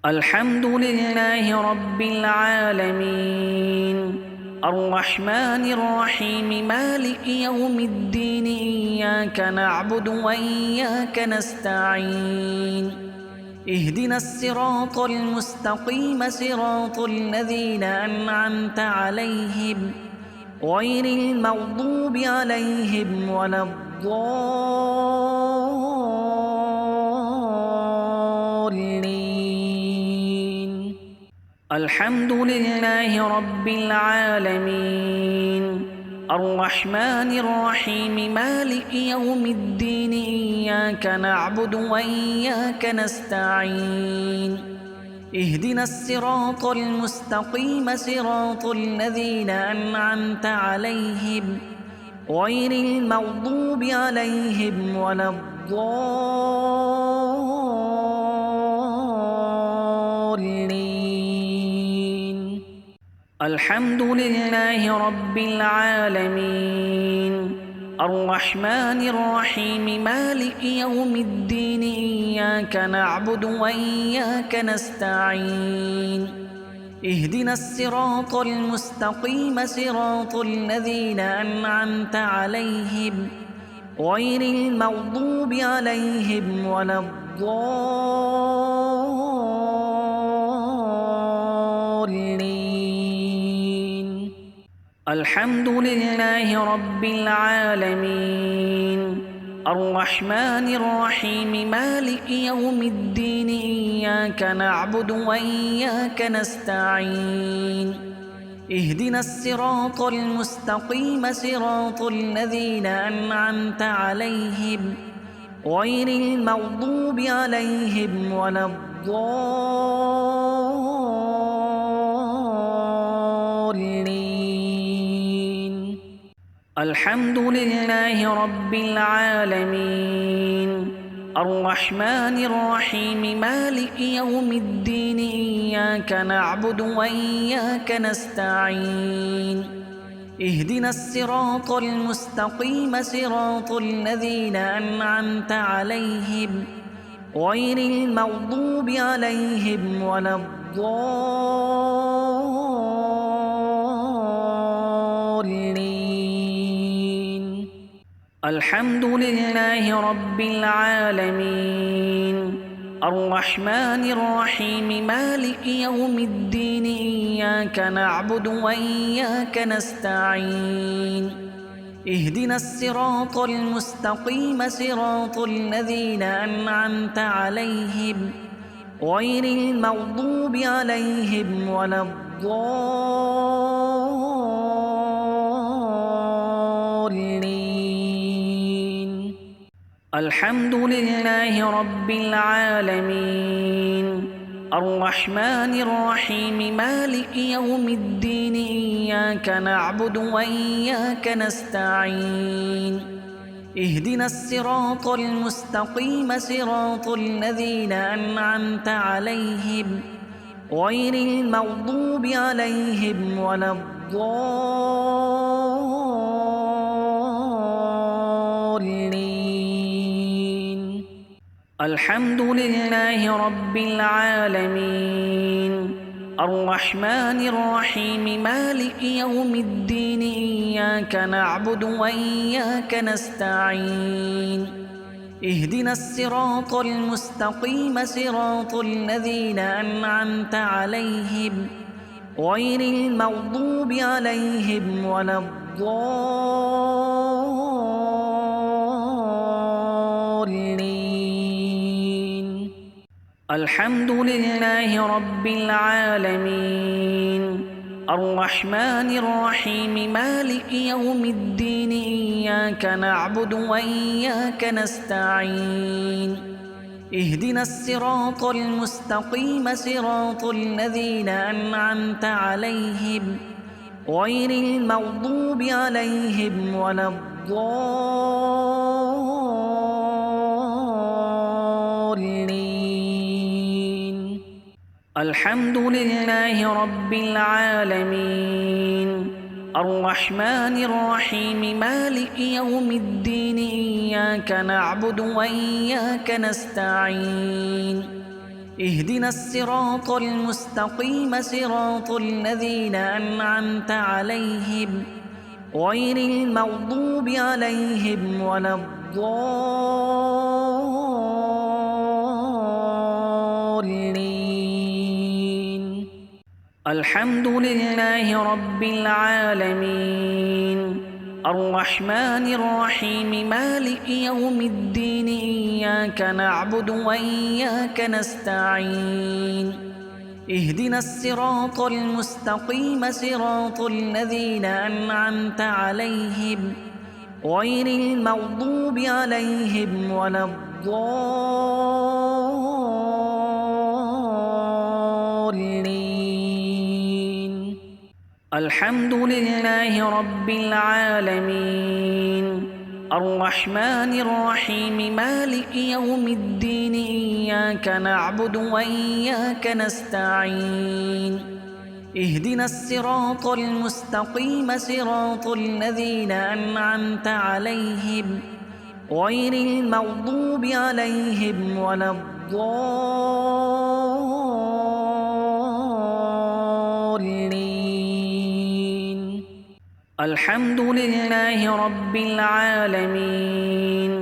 الحمد لله رب العالمين الرحمن الرحيم مالك يوم الدين إياك نعبد وإياك نستعين اهدنا الصراط المستقيم صراط الذين أنعمت عليهم غير المغضوب عليهم ولا الضالين. الحمد لله رب العالمين الرحمن الرحيم مالك يوم الدين إياك نعبد وإياك نستعين اهدنا الصراط المستقيم صراط الذين أنعمت عليهم غير المغضوب عليهم ولا الضالين. الحمد لله رب العالمين الرحمن الرحيم مالك يوم الدين إياك نعبد وإياك نستعين اهدنا الصراط المستقيم صراط الذين أنعمت عليهم غير المغضوب عليهم ولا الضالين. الحمد لله رب العالمين الرحمن الرحيم مالك يوم الدين إياك نعبد وإياك نستعين اهدنا الصراط المستقيم صراط الذين أنعمت عليهم غير المغضوب عليهم ولا الضالين. الحمد لله رب العالمين الرحمن الرحيم مالك يوم الدين إياك نعبد وإياك نستعين اهدنا الصراط المستقيم صراط الذين أنعمت عليهم غير المغضوب عليهم ولا الضالين. الحمد لله رب العالمين الرحمن الرحيم مالك يوم الدين إياك نعبد وإياك نستعين اهدنا الصراط المستقيم صراط الذين أنعمت عليهم غير المغضوب عليهم ولا الضالين. الحمد لله رب العالمين الرحمن الرحيم مالك يوم الدين إياك نعبد وإياك نستعين اهدنا الصراط المستقيم صراط الذين أنعمت عليهم غير المغضوب عليهم ولا الضالين. الحمد لله رب العالمين الرحمن الرحيم مالك يوم الدين إياك نعبد وإياك نستعين اهدنا الصراط المستقيم صراط الذين أنعمت عليهم غير المغضوب عليهم ولا الضالين. الحمد لله رب العالمين الرحمن الرحيم مالك يوم الدين إياك نعبد وإياك نستعين اهدنا الصراط المستقيم صراط الذين أنعمت عليهم غير المغضوب عليهم ولا الضالين. الحمد لله رب العالمين الرحمن الرحيم مالك يوم الدين إياك نعبد وإياك نستعين اهدنا الصراط المستقيم صراط الذين أنعمت عليهم غير المغضوب عليهم ولا الضالين. الحمد لله رب العالمين الرحمن الرحيم مالك يوم الدين إياك نعبد وإياك نستعين اهدنا الصراط المستقيم صراط الذين أنعمت عليهم غير المغضوب عليهم ولا الضالين. الحمد لله رب العالمين الرحمن الرحيم مالك يوم الدين إياك نعبد وإياك نستعين اهدنا الصراط المستقيم صراط الذين أنعمت عليهم غير المغضوب عليهم ولا الضالين. الحمد لله رب العالمين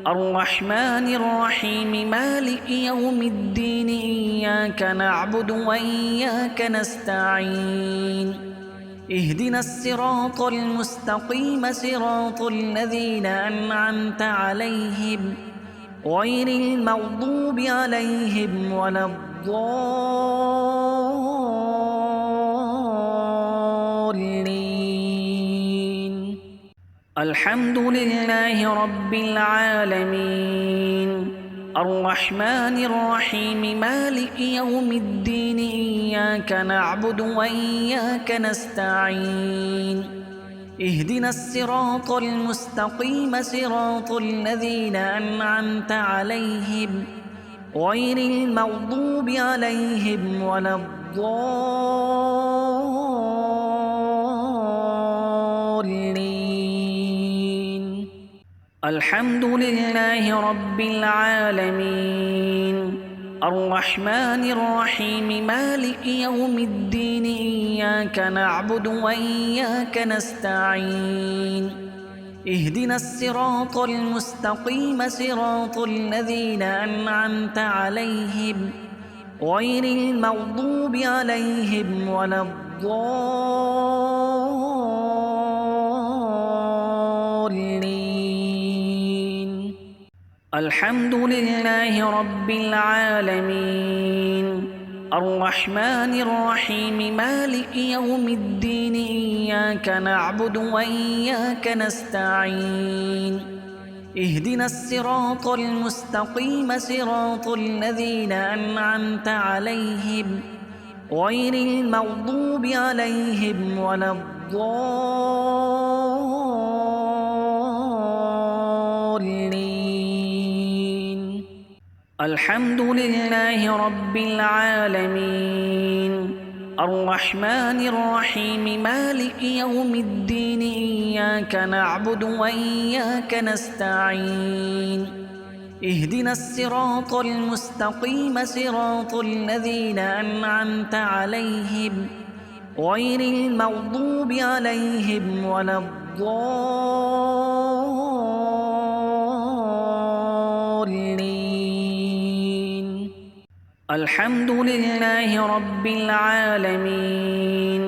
الرحمن الرحيم مالك يوم الدين إياك نعبد وإياك نستعين اهدنا الصراط المستقيم صراط الذين أنعمت عليهم غير المغضوب عليهم ولا الضالين. الحمد لله رب العالمين الرحمن الرحيم مالك يوم الدين إياك نعبد وإياك نستعين اهدنا الصراط المستقيم صراط الذين أنعمت عليهم غير المغضوب عليهم ولا الضالين. الحمد لله رب العالمين الرحمن الرحيم مالك يوم الدين إياك نعبد وإياك نستعين اهدنا الصراط المستقيم صراط الذين أنعمت عليهم غير المغضوب عليهم ولا الضالين. الحمد لله رب العالمين الرحمن الرحيم مالك يوم الدين إياك نعبد وإياك نستعين اهدنا الصراط المستقيم صراط الذين أنعمت عليهم غير المغضوب عليهم ولا الضالين. الحمد لله رب العالمين الرحمن الرحيم مالك يوم الدين إياك نعبد وإياك نستعين اهدنا الصراط المستقيم صراط الذين أنعمت عليهم غير المغضوب عليهم ولا الضالين. الحمد لله رب العالمين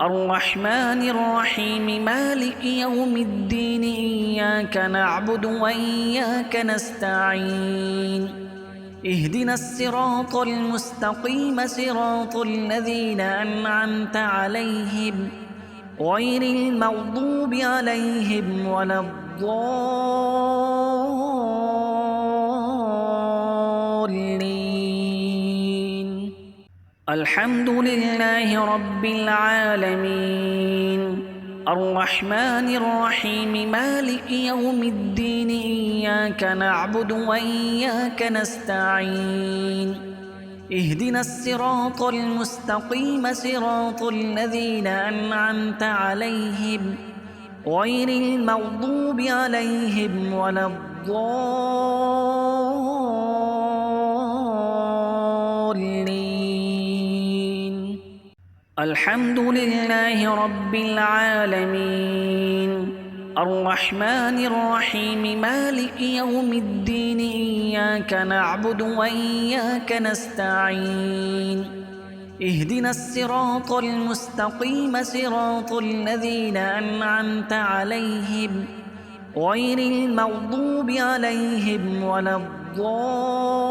الرحمن الرحيم مالك يوم الدين إياك نعبد وإياك نستعين اهدنا الصراط المستقيم صراط الذين أنعمت عليهم غير المغضوب عليهم ولا الضالين. الحمد لله رب العالمين الرحمن الرحيم مالك يوم الدين إياك نعبد وإياك نستعين اهدنا الصراط المستقيم صراط الذين أنعمت عليهم غير المغضوب عليهم ولا الضالين. الرحيم الحمد لله رب العالمين الرحمن الرحيم مالك يوم الدين إياك نعبد وإياك نستعين اهدنا الصراط المستقيم صراط الذين أنعمت عليهم غير المغضوب عليهم ولا الضالين